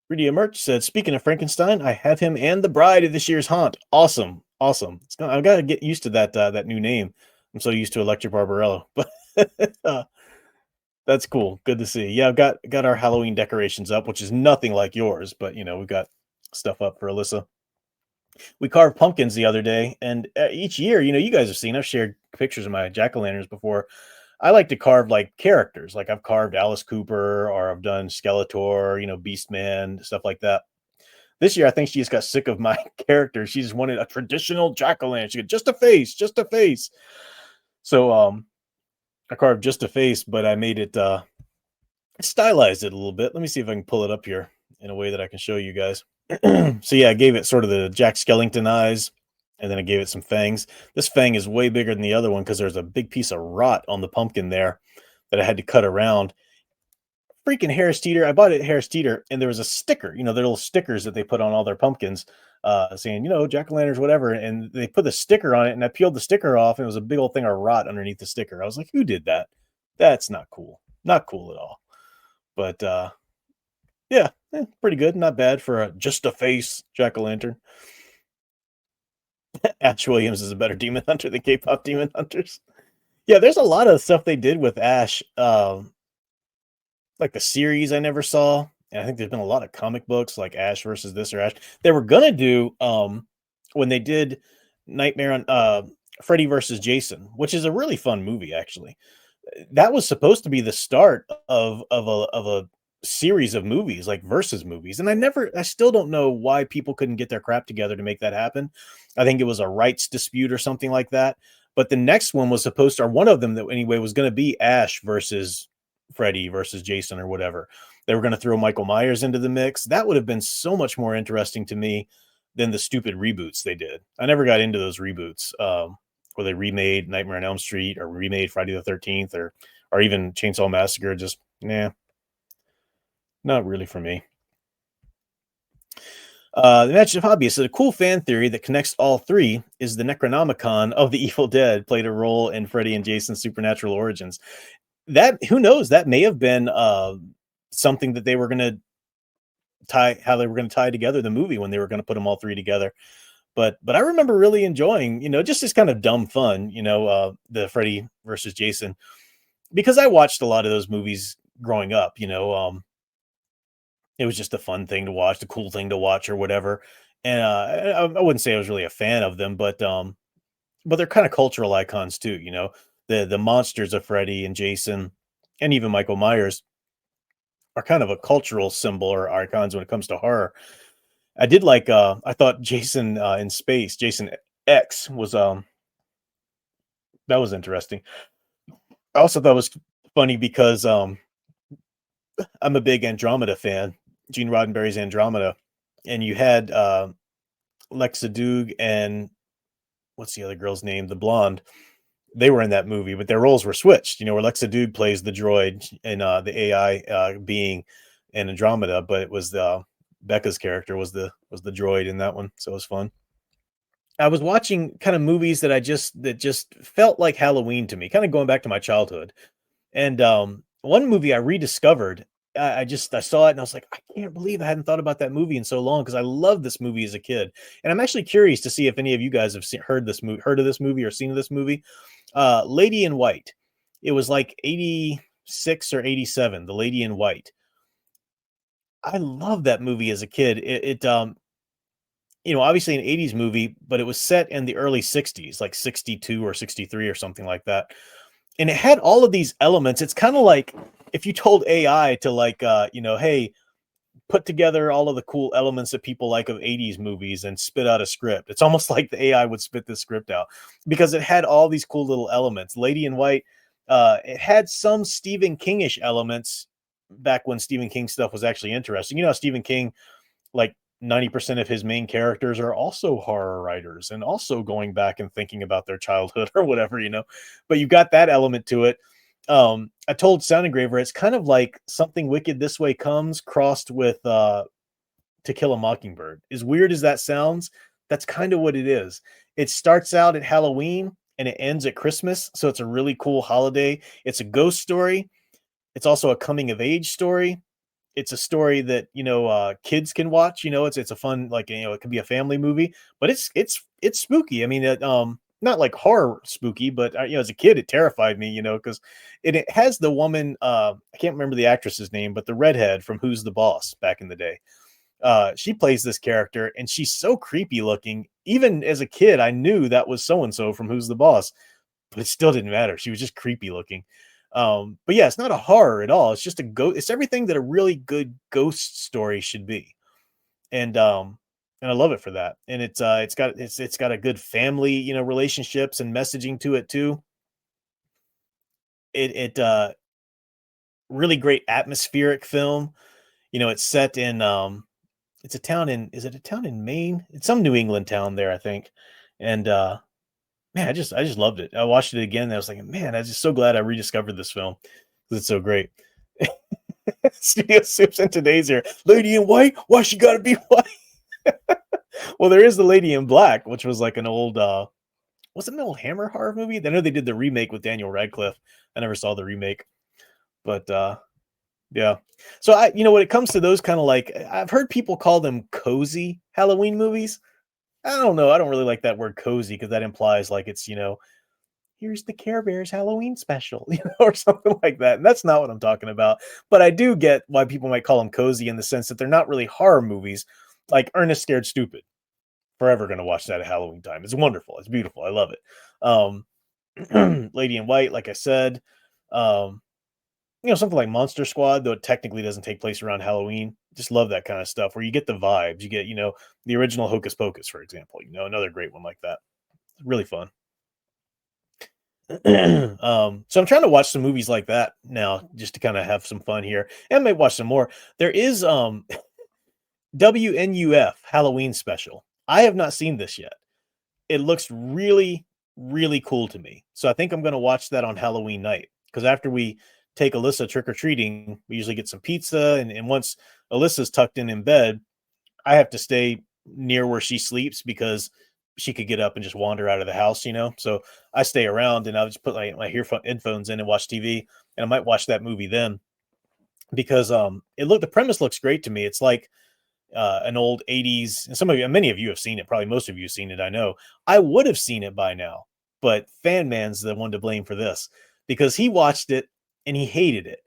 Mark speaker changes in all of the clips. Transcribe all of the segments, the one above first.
Speaker 1: Rudy Emerch said, "Speaking of Frankenstein, I have him and the bride of this year's haunt. Awesome, awesome. I've got to get used to that new name. I'm so used to Electric Barbarella, but uh, that's cool. Good to see. Yeah, I've got our Halloween decorations up, which is nothing like yours, but we've got stuff up for Alyssa. We carved pumpkins the other day, and each year, you guys have seen. I've shared pictures of my jack o' lanterns before. I like to carve like characters. Like I've carved Alice Cooper, or I've done Skeletor, Beastman, stuff like that. This year, I think she just got sick of my character. She just wanted a traditional jack o' lantern. She got just a face, just a face. So I carved just a face, but I made it stylized it a little bit. Let me see if I can pull it up here in a way that I can show you guys. So yeah, I gave it sort of the Jack Skellington eyes, and then I gave it some fangs. This fang is way bigger than the other one because there's a big piece of rot on the pumpkin there that I had to cut around. Freaking Harris Teeter. I bought it at Harris Teeter, and there was a sticker, the little stickers that they put on all their pumpkins, saying, jack-o'-lanterns, whatever. And they put the sticker on it, and I peeled the sticker off, and it was a big old thing of rot underneath the sticker. I was like, who did that? That's not cool. Not cool at all. But yeah, pretty good. Not bad for just a face jack-o'-lantern. Ash Williams is a better demon hunter than K-pop demon hunters. Yeah, there's a lot of stuff they did with Ash. Like the series I never saw. And I think there's been a lot of comic books like Ash versus this or Ash. They were gonna do when they did Nightmare on Freddy versus Jason, which is a really fun movie actually. That was supposed to be the start of a series of movies, like versus movies. And I still don't know why people couldn't get their crap together to make that happen. I think it was a rights dispute or something like that. But the next one was supposed to, or one of them that anyway, was going to be Ash versus Freddy versus Jason or whatever. They were going to throw Michael Myers into the mix. That would have been so much more interesting to me than the stupid reboots they did. I never got into those reboots where they remade Nightmare on Elm Street or remade Friday the 13th or even Chainsaw Massacre. Just, nah, not really for me. The Match of Hobbyist said a cool fan theory that connects all three is the Necronomicon of the Evil Dead played a role in Freddy and Jason's supernatural origins. That, who knows, that may have been something that they were going to tie together the movie when they were going to put them all three together. But I remember really enjoying, just this kind of dumb fun, the Freddy versus Jason, because I watched a lot of those movies growing up. It was just a fun thing to watch, the cool thing to watch, or whatever. And I wouldn't say I was really a fan of them, but they're kind of cultural icons too. The monsters of Freddy and Jason, and even Michael Myers, are kind of a cultural symbol or icons when it comes to horror. I did like I thought Jason in space, Jason X that was interesting. I also thought it was funny because I'm a big Andromeda fan, Gene Roddenberry's Andromeda, and you had Lexa Doog and what's the other girl's name? The blonde. They were in that movie, but their roles were switched. Where Lexa Doog plays the droid and the AI being in Andromeda, but it was Becca's character was the droid in that one, so it was fun. I was watching kind of movies that just felt like Halloween to me, kind of going back to my childhood. And one movie I rediscovered, I saw it and I was like, I can't believe I hadn't thought about that movie in so long because I loved this movie as a kid. And I'm actually curious to see if any of you guys have heard of this movie or seen this movie. Lady in White. It was like 86 or 87, The Lady in White. I love that movie as a kid. Obviously an 80s movie, but it was set in the early 60s, like 62 or 63 or something like that. And it had all of these elements. It's kind of like if you told AI to hey, put together all of the cool elements that people like of 80s movies and spit out a script. It's almost like the AI would spit this script out because it had all these cool little elements. Lady in White, it had some Stephen Kingish elements back when Stephen King stuff was actually interesting. Stephen King, like 90% of his main characters are also horror writers and also going back and thinking about their childhood or whatever, but you've got that element to it. I told Sound Engraver it's kind of like Something Wicked This Way Comes crossed with To Kill a Mockingbird. As weird as that sounds, that's kind of what it is. It starts out at Halloween and it ends at Christmas, so it's a really cool holiday. It's a ghost story. It's also a coming of age story. it's a story that, kids can watch. It's a fun, like, it could be a family movie, but it's spooky. I mean, not like horror spooky, but as a kid, it terrified me. Because it has the woman. I can't remember the actress's name, but the redhead from Who's the Boss back in the day. She plays this character, and she's so creepy looking. Even as a kid, I knew that was so and so from Who's the Boss, but it still didn't matter. She was just creepy looking. But yeah, it's not a horror at all. It's just a ghost. It's everything that a really good ghost story should be, and I love it for that. And it's got a good family, relationships and messaging to it too. It really great atmospheric film. It's set in it's a town in is it a town in Maine? It's some New England town there, I think. And man, I just loved it. I watched it again and I was like, man, I'm just so glad I rediscovered this film because it's so great. Studio Sips in today's here. Lady in White? Why she gotta be white? Well, there is the Lady in Black, which was like an old was it an old Hammer horror movie? I know they did the remake with Daniel Radcliffe. I never saw the remake. But yeah. So when it comes to those kind of like I've heard people call them cozy Halloween movies. I don't know. I don't really like that word cozy because that implies like it's, here's the Care Bears Halloween special, or something like that. And that's not what I'm talking about. But I do get why people might call them cozy in the sense that they're not really horror movies, like Ernest Scared Stupid. Forever going to watch that at Halloween time. It's wonderful. It's beautiful. I love it. Lady in White, like I said, um, something like Monster Squad, though it technically doesn't take place around Halloween. Just love that kind of stuff where you get the vibes. You get, the original Hocus Pocus, for example, another great one like that. It's really fun. So I'm trying to watch some movies like that now just to kind of have some fun here and maybe watch some more. There is WNUF Halloween special. I have not seen this yet. It looks really, really cool to me. So I think I'm going to watch that on Halloween night because after we take Alyssa trick or treating, we usually get some pizza. And once Alyssa's tucked in bed, I have to stay near where she sleeps because she could get up and just wander out of the house. So I stay around and I'll just put my headphones in and watch TV. And I might watch that movie then because the premise looks great to me. It's like an old 80s, and many of you have seen it, probably most of you have seen it, I know. I would have seen it by now, but Fan Man's the one to blame for this because he watched it and he hated it.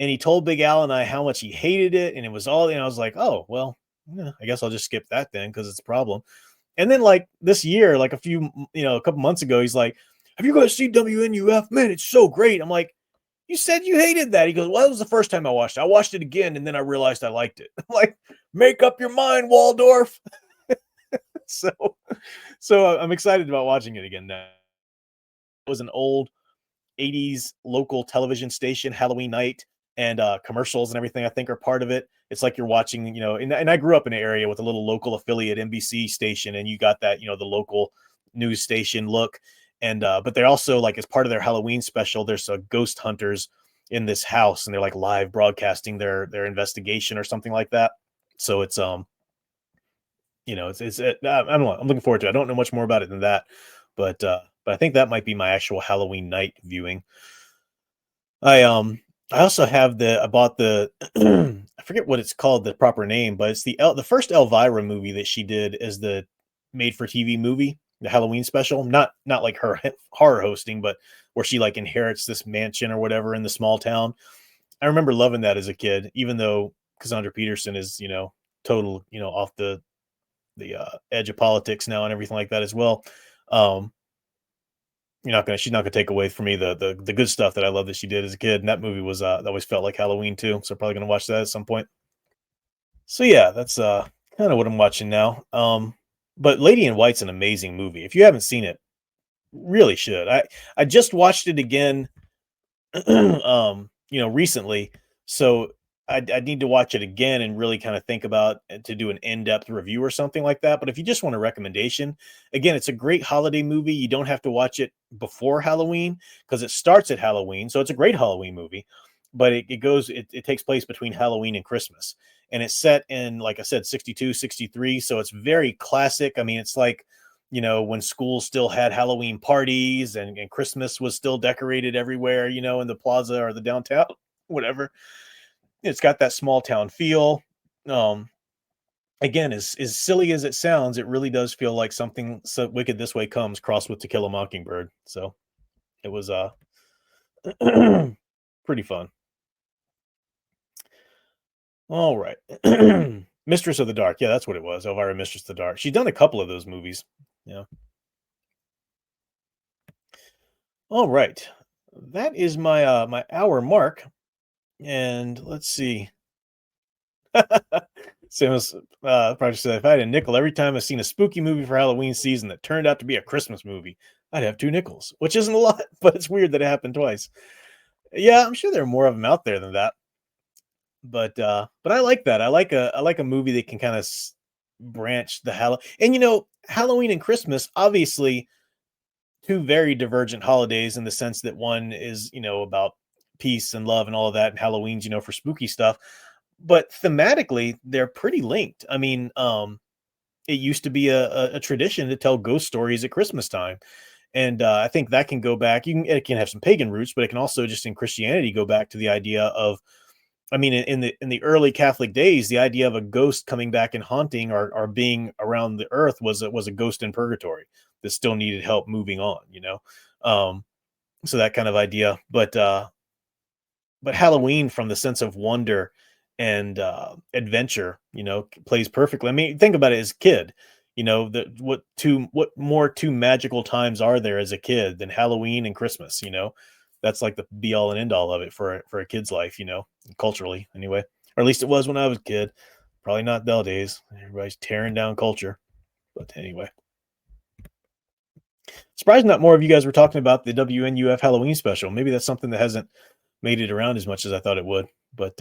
Speaker 1: And he told Big Al and I how much he hated it, and it was all, I was like, oh, well, yeah, I guess I'll just skip that then because it's a problem. And then like this year, like a couple months ago, he's like, have you guys seen WNUF? Man, it's so great. I'm like, you said you hated that. He goes, well, that was the first time I watched it. I watched it again, and then I realized I liked it. I'm like, make up your mind, Waldorf. so, so I'm excited about watching it again now. It was an old 80s local television station Halloween night, and commercials and everything I think are part of it. It's like you're watching, and I grew up in an area with a little local affiliate NBC station, and you got that, the local news station look. And but they're also like as part of their Halloween special, there's ghost hunters in this house, and they're like live broadcasting their investigation or something like that. So it's I don't know. I'm looking forward to it. I don't know much more about it than that, but I think that might be my actual Halloween night viewing. I I also have I bought the I forget what it's called, the proper name, but it's the first Elvira movie that she did as the made for TV movie, the Halloween special. Not like her horror hosting, but where she like inherits this mansion or whatever in the small town. I remember loving that as a kid, even though Cassandra Peterson is, total, off the edge of politics now and everything like that as well. Um, she's not gonna take away from me the good stuff that I love that she did as a kid. And that movie was that always felt like Halloween too. So probably gonna watch that at some point. So yeah, that's kind of what I'm watching now. But Lady in White's an amazing movie. If you haven't seen it, really should. I just watched it again recently. So I need to watch it again and really kind of think about to do an in-depth review or something like that. But if you just want a recommendation, again, it's a great holiday movie. You don't have to watch it before Halloween because it starts at Halloween. So it's a great Halloween movie, but it takes place between Halloween and Christmas. And it's set in, like I said, 62, 63. So it's very classic. I mean, it's like, when schools still had Halloween parties and Christmas was still decorated everywhere, in the plaza or the downtown, whatever. It's got that small town feel. Um, Again, as silly as it sounds, it really does feel like something so Wicked This Way Comes crossed with To Kill a Mockingbird. So it was pretty fun. All right. Mistress of the Dark. Yeah, that's what it was. Elvira Mistress of the Dark. She'd done a couple of those movies. Yeah. All right. That is my my hour mark. And let's see. Samus Project said, if I had a nickel every time I've seen a spooky movie for Halloween season that turned out to be a Christmas movie, I'd have two nickels, which isn't a lot, but it's weird that it happened twice. Yeah, I'm sure there are more of them out there than that. But I like that. I like a movie that can kind of branch the and Halloween and Christmas obviously two very divergent holidays in the sense that one is about peace and love and all of that, and Halloween's for spooky stuff. But thematically, they're pretty linked. I mean, it used to be a tradition to tell ghost stories at Christmas time, and I think that can go back. It can have some pagan roots, but it can also just in Christianity go back to the idea of, I mean, in the early Catholic days, the idea of a ghost coming back and haunting or being around the earth was a ghost in purgatory that still needed help moving on. Um, so that kind of idea, but Halloween from the sense of wonder and adventure, plays perfectly. I mean, think about it as a kid. What more two magical times are there as a kid than Halloween and Christmas? That's like the be all and end all of it for a kid's life. Culturally anyway, or at least it was when I was a kid. Probably not nowadays. Everybody's tearing down culture, but anyway. Surprised not more of you guys were talking about the WNUF Halloween special. Maybe that's something that hasn't made it around as much as I thought it would. But